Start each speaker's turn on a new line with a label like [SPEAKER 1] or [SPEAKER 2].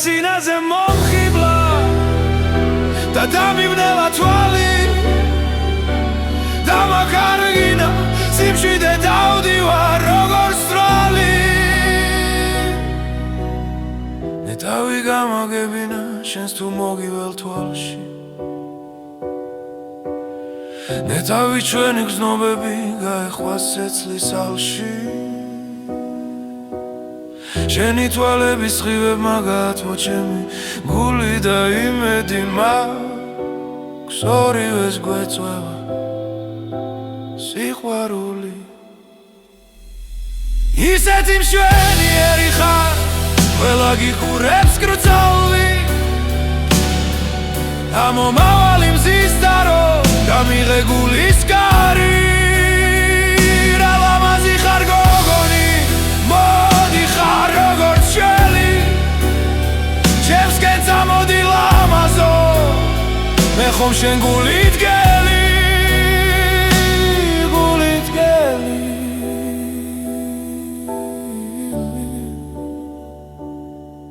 [SPEAKER 1] სინაზე მომხიბლა და დამივნელა თვალი და მაგარგინა სიმშვიდე დავდივარ როგორც თვალი ნეტავი გამაგებინა შენს თუ მოგიվել თვალში ნეტავი ჩვენი გზნობები გაეხვას ცეცხლის ალში შენი თვალების სხივებმა გაათმო ჩემი გული და იმედი მაქვს ორივეს გვეწვევა სიყვარული ისეთი მშვენიერი ხარ ყველა გიყურებს კრძალვი ამომავალი მზის დარო გამიღე გულის კარი რა ლამაზი ხარ გოგონი მოდი ხარ როგორც შელი ჩემსკენ წამოდი ლამაზო მე ხომ შენ გულით